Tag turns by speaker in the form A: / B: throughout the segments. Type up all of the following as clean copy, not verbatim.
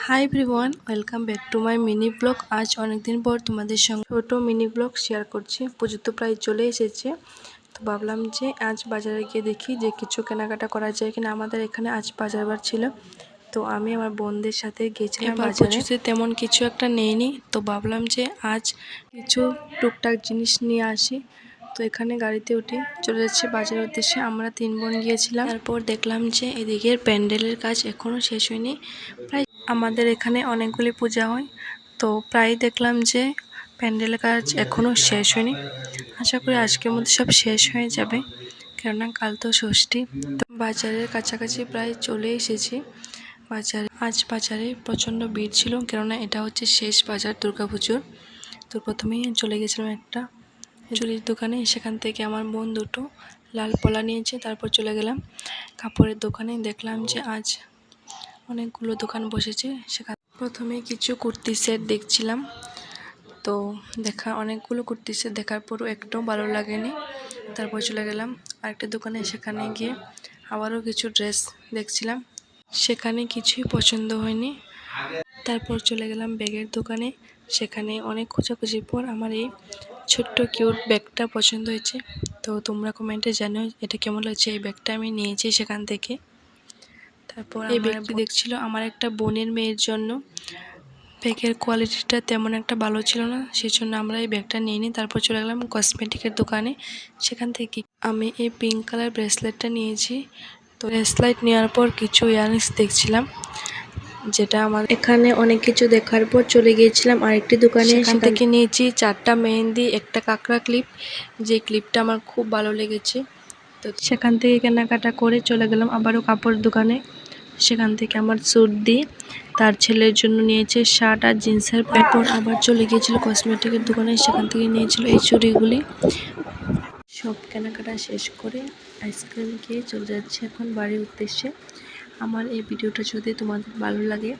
A: Hi everyone, welcome back to my mini blog. আজ অনেক দিন পর তোমাদের সঙ্গে ছোটো মিনি ব্লগ শেয়ার করছি। পুজো তো প্রায় চলে এসেছে, তো ভাবলাম যে আজ বাজারে গিয়ে দেখি যে কিছু কেনাকাটা করা যায় কিনা। আমাদের এখানে আজ বাজার বার ছিল, তো আমি আমার বোনদের সাথে গেছিলাম বাজারে। পুজোতে তেমন কিছু একটা নেইনি, তো ভাবলাম যে আজ কিছু টুকটাক জিনিস নিয়ে আসি। তো এখানে গাড়িতে উঠে চলে যাচ্ছি বাজারের উদ্দেশ্যে। আমরা 3 বোন গিয়েছিলাম। তারপর দেখলাম যে এদিকের প্যান্ডেলের কাজ এখনও শেষ হয়নি। প্রায় আমাদের এখানে অনেকগুলি পূজা হয়, তো প্রায় দেখলাম যে প্যান্ডেলের কাজ এখনও শেষ হয়নি। আশা করি আজকের মধ্যে সব শেষ হয়ে যাবে, কেননা কাল তো ষষ্ঠী। তো বাজারের কাছাকাছি প্রায় চলে এসেছি। আজ বাজারে প্রচণ্ড ভিড় ছিল, কেননা এটা হচ্ছে শেষ বাজার দুর্গাপুজোর। তো প্রথমেই চলে গেছিলাম একটা চুড়ির দোকানে। সেখান থেকে আমার বোন দুটো লাল পলা নিয়েছে। তারপর চলে গেলাম কাপড়ের দোকানে। দেখলাম যে আজ অনেকগুলো দোকান বসেছে। সেখানে প্রথমে কিছু কুর্তি সেট দেখছিলাম, তো অনেকগুলো কুর্তি সেট দেখার পরও একটাও ভালো লাগেনি। তারপর চলে গেলাম আরেকটা দোকানে। সেখানে গিয়ে আবারও কিছু ড্রেস দেখছিলাম, সেখানে কিছুই পছন্দ হয়নি। তারপর চলে গেলাম ব্যাগের দোকানে। সেখানে অনেক খোঁজাখুঁজির পর আমার এই ছোট্ট কিউট ব্যাগটা পছন্দ হয়েছে। তো তোমরা কমেন্টে জানো এটা কেমন লাগছে। এই ব্যাগটা আমি নিয়েছি সেখান থেকে। তারপর এই ব্যাগটি দেখছিল আমার একটা বোনের মেয়ের জন্য। ব্যাগের কোয়ালিটিটা তেমন একটা ভালো ছিল না, সেই জন্য আমরা এই ব্যাগটা নিইনি। তারপর চলে গেলাম কসমেটিকের দোকানে। সেখান থেকে আমি এই পিঙ্ক কালার ব্রেসলেটটা নিয়েছি। তো ব্রেসলেট নেওয়ার পর কিছু ইয়াররিংস দেখছিলাম, যেটা আমার এখানে অনেক কিছু দেখার পর চলে গিয়েছিলাম আরেকটি দোকানে। সেখান থেকে নিয়েছি 4টা মেহেন্দি, একটা কাঁকড়া ক্লিপ, যে ক্লিপটা আমার খুব ভালো লেগেছে। তো সেখান থেকে কেনাকাটা করে চলে গেলাম আবারও কাপড় দোকানে। সেখান থেকে আমার স্যুট দিয়ে তার ছেলের জন্য নিয়েছে শার্ট আর জিন্সের প্যান্ট। আবার চলে গিয়েছিল কসমেটিকের দোকানে। সেখান থেকে নিয়েছিল এই চুড়িগুলি। সব কেনাকাটা শেষ করে আইসক্রিম খেয়ে চলে যাচ্ছে এখন বাড়ির উদ্দেশ্যে। আমার এই ভিডিওটা যদি তোমাদের ভালো লাগে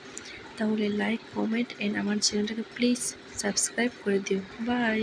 A: তাহলে লাইক, কমেন্ট এন্ড আমার চ্যানেলটাকে প্লিজ সাবস্ক্রাইব করে দিও। বাই।